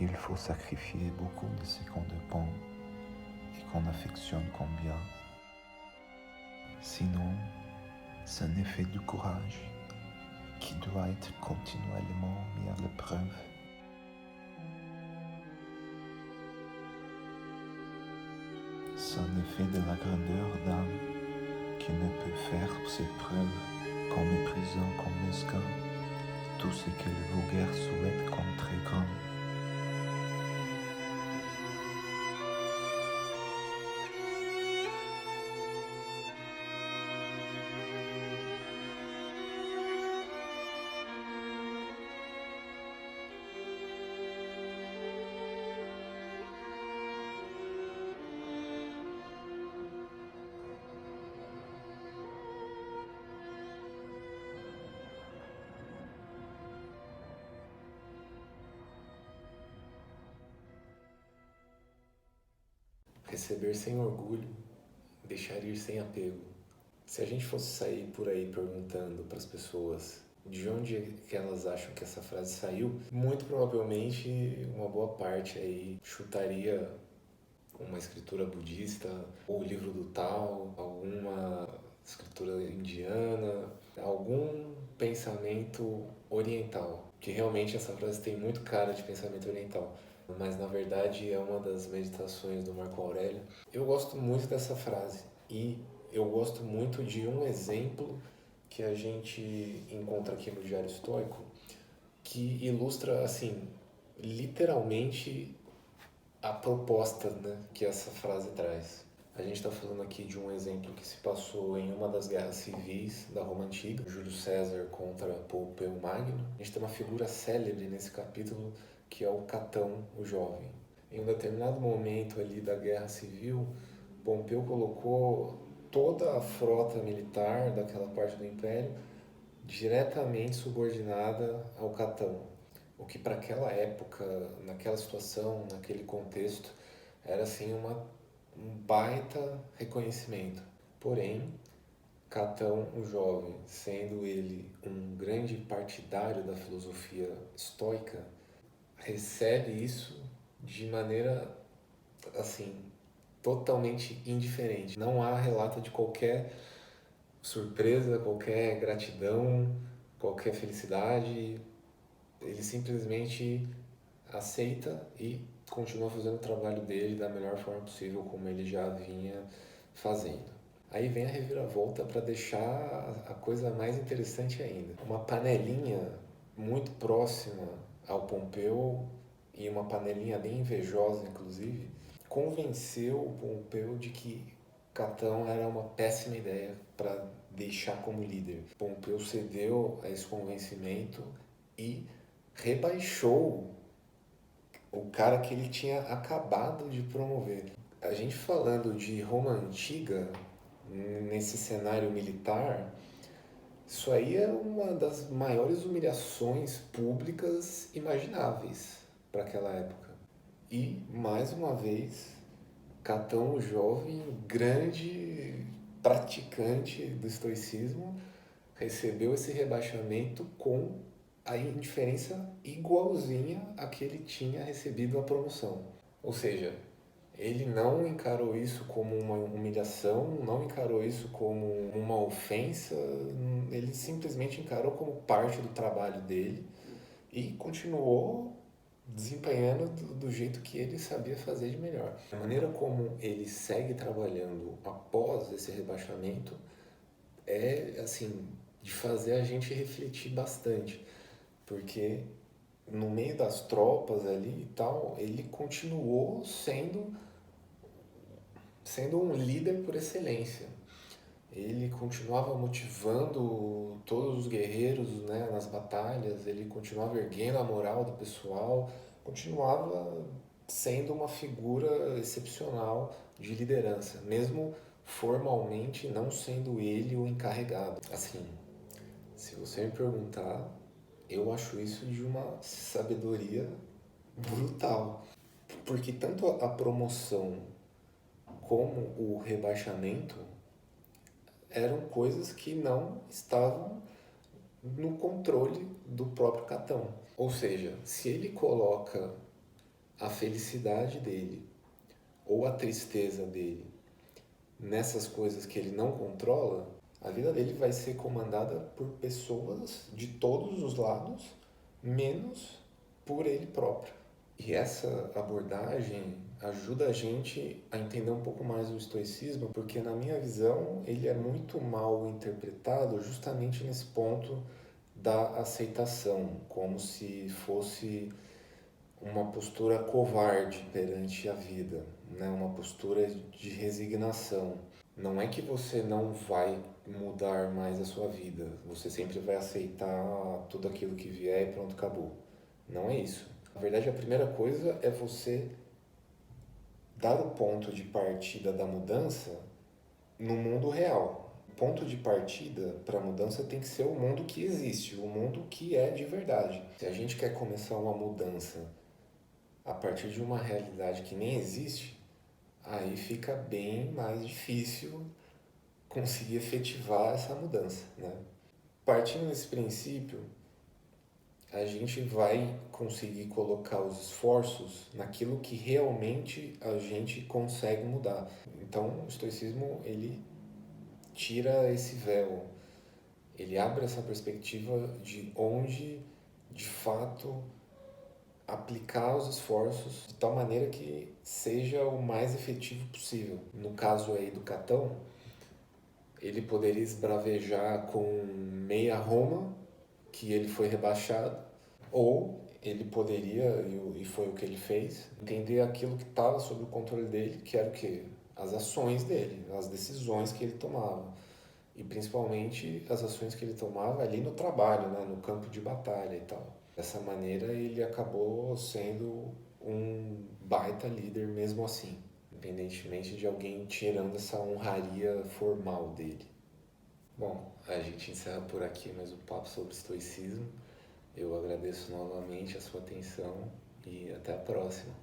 il faut sacrifier beaucoup de ce qu'on dépend et qu'on affectionne combien. Sinon, c'est un effet du courage qui doit être continuellement mis à l'épreuve. C'est un effet de la grandeur d'âme qui ne peut faire ses preuves qu'en méprisant comme mesquin tout ce que le vulgaire souhaite comme très grand. Receber sem orgulho, deixar ir sem apego. Se a gente fosse sair por aí perguntando para as pessoas de onde que elas acham que essa frase saiu, muito provavelmente uma boa parte aí chutaria uma escritura budista, ou o livro do Tao, alguma escritura indiana, algum pensamento oriental, que realmente essa frase tem muito cara de pensamento oriental, mas na verdade é uma das meditações do Marco Aurélio. Eu gosto muito dessa frase e eu gosto muito de um exemplo que a gente encontra aqui no Diário Estoico, que ilustra, assim, literalmente a proposta, né, que essa frase traz. A gente está falando aqui de um exemplo que se passou em uma das guerras civis da Roma Antiga, Júlio César contra Pompeu Magno. A gente tem uma figura célebre nesse capítulo que é o Catão, o jovem. Em um determinado momento ali da guerra civil, Pompeu colocou toda a frota militar daquela parte do império diretamente subordinada ao Catão, o que para aquela época, naquela situação, naquele contexto, era assim um baita reconhecimento. Porém, Catão, o jovem, sendo ele um grande partidário da filosofia estoica, recebe isso de maneira assim totalmente indiferente. Não há relato de qualquer surpresa, qualquer gratidão, qualquer felicidade. Ele simplesmente aceita e continua fazendo o trabalho dele da melhor forma possível, como ele já vinha fazendo. Aí vem a reviravolta para deixar a coisa mais interessante ainda. Uma panelinha muito próxima ao Pompeu, e uma panelinha bem invejosa, inclusive, convenceu o Pompeu de que Catão era uma péssima ideia para deixar como líder. Pompeu cedeu a esse convencimento e rebaixou o cara que ele tinha acabado de promover. A gente falando de Roma Antiga, nesse cenário militar, isso aí é uma das maiores humilhações públicas imagináveis para aquela época. E, mais uma vez, Catão, o jovem, grande praticante do estoicismo, recebeu esse rebaixamento com a indiferença igualzinha a que ele tinha recebido a promoção. Ou seja, ele não encarou isso como uma humilhação, não encarou isso como uma ofensa, ele simplesmente encarou como parte do trabalho dele e continuou desempenhando do jeito que ele sabia fazer de melhor. A maneira como ele segue trabalhando após esse rebaixamento é, assim, de fazer a gente refletir bastante, porque no meio das tropas ali e tal, ele continuou sendo um líder por excelência. Ele continuava motivando todos os guerreiros, né, nas batalhas, ele continuava erguendo a moral do pessoal, continuava sendo uma figura excepcional de liderança, mesmo formalmente não sendo ele o encarregado. Assim, se você me perguntar, eu acho isso de uma sabedoria brutal, porque tanto a promoção como o rebaixamento eram coisas que não estavam no controle do próprio Catão. Ou seja, se ele coloca a felicidade dele ou a tristeza dele nessas coisas que ele não controla, a vida dele vai ser comandada por pessoas de todos os lados, menos por ele próprio. E essa abordagem ajuda a gente a entender um pouco mais o estoicismo, porque na minha visão ele é muito mal interpretado justamente nesse ponto da aceitação, como se fosse uma postura covarde perante a vida, né? Uma postura de resignação. Não é que você não vai mudar mais a sua vida, você sempre vai aceitar tudo aquilo que vier e pronto, acabou. Não é isso. Na verdade, a primeira coisa é você dar o ponto de partida da mudança no mundo real. O ponto de partida para a mudança tem que ser o mundo que existe, o mundo que é de verdade. Se a gente quer começar uma mudança a partir de uma realidade que nem existe, aí fica bem mais difícil conseguir efetivar essa mudança, né? Partindo desse princípio, a gente vai conseguir colocar os esforços naquilo que realmente a gente consegue mudar. Então, o estoicismo, ele tira esse véu, ele abre essa perspectiva de onde, de fato, aplicar os esforços de tal maneira que seja o mais efetivo possível. No caso aí do Catão, ele poderia esbravejar com meia Roma, que ele foi rebaixado, ou ele poderia, e foi o que ele fez, entender aquilo que estava sob o controle dele, que era o quê? As ações dele, as decisões que ele tomava. E principalmente as ações que ele tomava ali no trabalho, né? No campo de batalha e tal. Dessa maneira ele acabou sendo um baita líder mesmo assim, independentemente de alguém tirando essa honraria formal dele. Bom, a gente encerra por aqui mais um papo sobre estoicismo. Eu agradeço novamente a sua atenção e até a próxima.